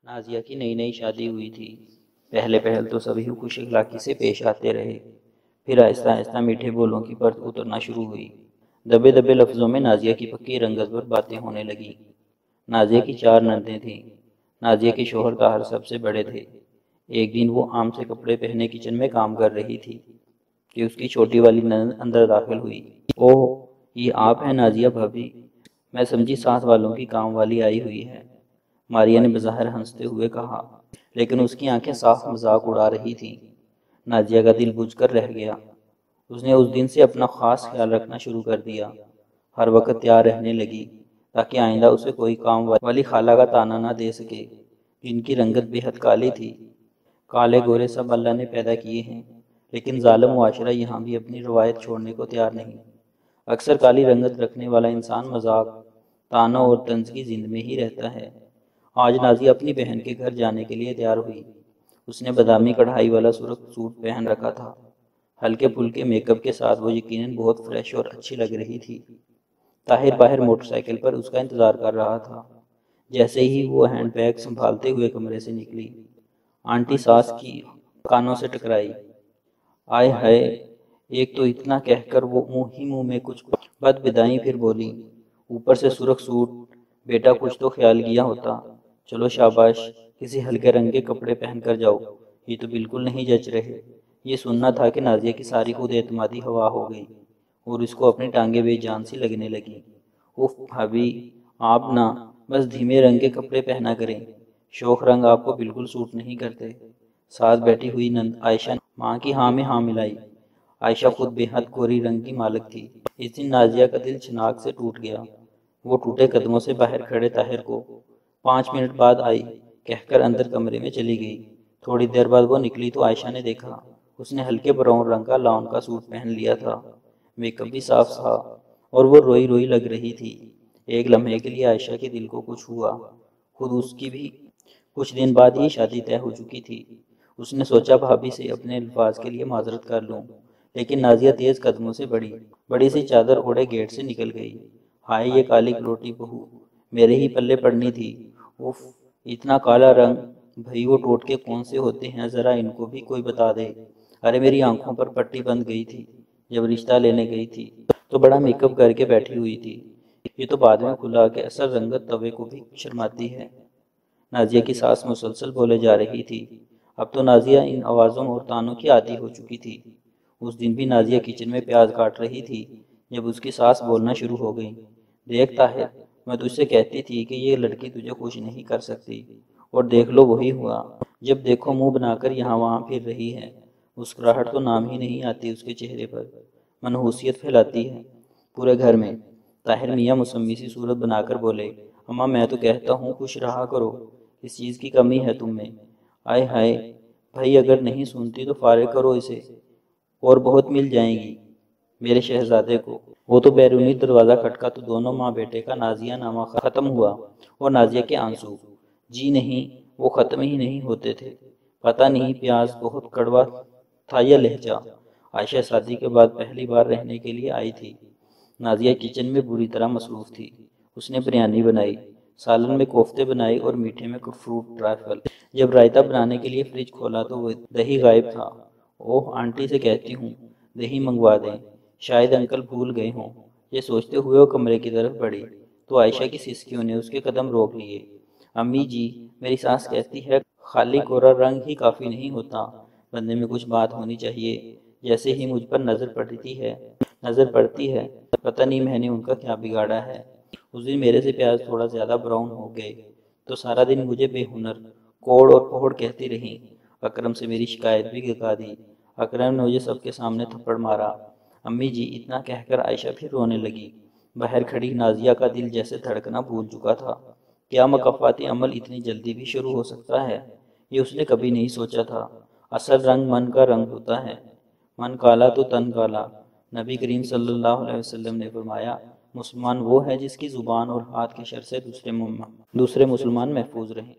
نازیہ کی نئی نئی شادی ہوئی تھی۔ پہلے پہل تو سبھی خوش اخلاقی سے پیش آتے رہے، پھر آہستہ آہستہ میٹھے بولوں کی پرت اترنا شروع ہوئی۔ دبے دبے لفظوں میں نازیہ کی پکی رنگت پر باتیں ہونے لگی۔ نازیہ کی 4 نندیں تھیں۔ نازیہ کے شوہر طاہر سب سے بڑے تھے۔ ایک دن وہ عام سے کپڑے پہنے کچن میں کام کر رہی تھی کہ اس کی چھوٹی والی نند اندر داخل ہوئی۔ اوہ، یہ آپ ہیں نازیہ بھابی؟ میں سمجھی ساتھ والوں کی کام والی آئی ہوئی ہے، ماریا نے بظاہر ہنستے ہوئے کہا، لیکن اس کی آنکھیں صاف مذاق اڑا رہی تھیں۔ نازیہ کا دل بجھ کر رہ گیا۔ اس نے اس دن سے اپنا خاص خیال رکھنا شروع کر دیا۔ ہر وقت تیار رہنے لگی تاکہ آئندہ اسے کوئی کام والی خالہ کا طعنہ نہ دے سکے، جن کی رنگت بے حد کالی تھی۔ کالے گورے سب اللہ نے پیدا کیے ہیں، لیکن ظالم معاشرہ یہاں بھی اپنی روایت چھوڑنے کو تیار نہیں۔ اکثر کالی رنگت رکھنے والا انسان مذاق، طعنہ اور طنز کی زند میں ہی رہتا ہے۔ آج نازیہ اپنی بہن کے گھر جانے کے لیے تیار ہوئی۔ اس نے بادامی کڑھائی والا سرخ سوٹ پہن رکھا تھا۔ ہلکے پھلکے میک اپ کے ساتھ وہ یقیناً بہت فریش اور اچھی لگ رہی تھی۔ طاہر باہر موٹر سائیکل پر اس کا انتظار کر رہا تھا۔ جیسے ہی وہ ہینڈ بیگ سنبھالتے ہوئے کمرے سے نکلی، آنٹی ساس کی کانوں سے ٹکرائی۔ آئے ہائے! ایک تو اتنا کہہ کر وہ منہ میں کچھ بد بدائیں پھر بولی، اوپر سے سرخ سوٹ۔ بیٹا کچھ تو خیال کیا ہوتا۔ چلو شاباش، کسی ہلکے رنگ کے کپڑے پہن کر جاؤ، یہ تو بالکل نہیں جچ رہے۔ یہ سننا تھا کہ نازیہ کی ساری خود اعتمادی ہوا ہو گئی اور اس کو اپنی ٹانگیں بے جان سی لگنے لگی۔ اوف بھابی، آپ نہ بس دھیمے رنگ کے کپڑے پہنا کریں، شوخ رنگ آپ کو بالکل سوٹ نہیں کرتے۔ ساتھ بیٹھی ہوئی نند عائشہ نے ماں کی ہاں میں ہاں ملائی۔ عائشہ خود بے حد گوری رنگ کی مالک تھی۔ اس دن نازیہ کا دل چھناک سے ٹوٹ گیا۔ وہ ٹوٹے قدموں سے باہر کھڑے طاہر کو 5 منٹ بعد آئی کہہ کر اندر کمرے میں چلی گئی۔ تھوڑی دیر بعد وہ نکلی تو عائشہ نے دیکھا اس نے ہلکے براؤن رنگ کا لاؤن کا سوٹ پہن لیا تھا۔ میک اپ بھی صاف تھا اور وہ روئی روئی لگ رہی تھی۔ ایک لمحے کے لیے عائشہ کے دل کو کچھ ہوا۔ خود اس کی بھی کچھ دن بعد ہی شادی طے ہو چکی تھی۔ اس نے سوچا بھابھی سے اپنے الفاظ کے لیے معذرت کر لوں، لیکن نازیہ تیز قدموں سے بڑی سی چادر اوڑھے گیٹ سے نکل گئی۔ ہائے یہ کالی کلوٹی بہو، میرے ہی پلے پڑنی تھی۔ اف، اتنا کالا رنگ! بھئی وہ ٹوٹکے کون سے ہوتے ہیں، ذرا ان کو بھی کوئی بتا دے۔ ارے میری آنکھوں پر پٹی بند گئی تھی جب رشتہ لینے گئی تھی تو بڑا میک اپ کر کے بیٹھی ہوئی تھی، یہ تو بعد میں کھلا کہ اصل رنگت توے کو بھی شرماتی ہے۔ نازیہ کی ساس مسلسل بولے جا رہی تھی۔ اب تو نازیہ ان آوازوں اور طعنوں کی عادی ہو چکی تھی۔ اس دن بھی نازیہ کچن میں پیاز کاٹ رہی تھی جب اس کی ساس بولنا شروع ہو گئی۔ دیکھ طاہر، میں تجھ سے کہتی تھی کہ یہ لڑکی تجھے خوش نہیں کر سکتی، اور دیکھ لو وہی ہوا۔ جب دیکھو منہ بنا کر یہاں وہاں پھر رہی ہے، مسکراہٹ تو نام ہی نہیں آتی اس کے چہرے پر، منحوسیت پھیلاتی ہے پورے گھر میں۔ طاہر میاں مسمی سی صورت بنا کر بولے، اماں میں تو کہتا ہوں خوش رہا کرو، اس چیز کی کمی ہے تم میں۔ آئے ہائے! بھائی اگر نہیں سنتی تو فارغ کرو اسے، اور بہت مل جائیں گی میرے شہزادے کو۔ وہ تو بیرونی دروازہ کھٹکا تو دونوں ماں بیٹے کا نازیہ نامہ ختم ہوا، اور نازیہ کے آنسو، جی نہیں، وہ ختم ہی نہیں ہوتے تھے۔ پتہ نہیں پیاز بہت کڑوا تھا یا لہجہ۔ عائشہ شادی کے بعد پہلی بار رہنے کے لیے آئی تھی۔ نازیہ کچن میں بری طرح مصروف تھی۔ اس نے بریانی بنائی، سالن میں کوفتے بنائے اور میٹھے میں فروٹ ٹرائفل۔ جب رائتا بنانے کے لیے فریج کھولا تو وہ دہی غائب تھا۔ اوہ، آنٹی سے کہتی ہوں دہی منگوا دیں، شاید انکل بھول گئے ہوں۔ یہ سوچتے ہوئے وہ کمرے کی طرف بڑھی تو عائشہ کی سسکیوں نے اس کے قدم روک لیے۔ امی جی، میری ساس کہتی ہے خالی گورا رنگ ہی کافی نہیں ہوتا، بندے میں کچھ بات ہونی چاہیے۔ جیسے ہی مجھ پر نظر پڑتی ہے، پتہ نہیں میں نے ان کا کیا بگاڑا ہے۔ اس دن میرے سے پیاز تھوڑا زیادہ براؤن ہو گئے تو سارا دن مجھے بے ہنر، کوڑ اور پھوڑ کہتی رہیں۔ اکرم سے میری شکایت بھی گگا دی۔ اکرم نے مجھے سب کے سامنے تھپڑ مارا۔ امی جی، اتنا کہہ کر عائشہ پھر رونے لگی۔ باہر کھڑی نازیہ کا دل جیسے دھڑکنا بھول چکا تھا۔ کیا مکافاتی عمل اتنی جلدی بھی شروع ہو سکتا ہے؟ یہ اس نے کبھی نہیں سوچا تھا۔ اصل رنگ من کا رنگ ہوتا ہے، من کالا تو تن کالا۔ نبی کریم صلی اللہ علیہ وسلم نے فرمایا، مسلمان وہ ہے جس کی زبان اور ہاتھ کے شر سے دوسرے مسلمان محفوظ رہیں۔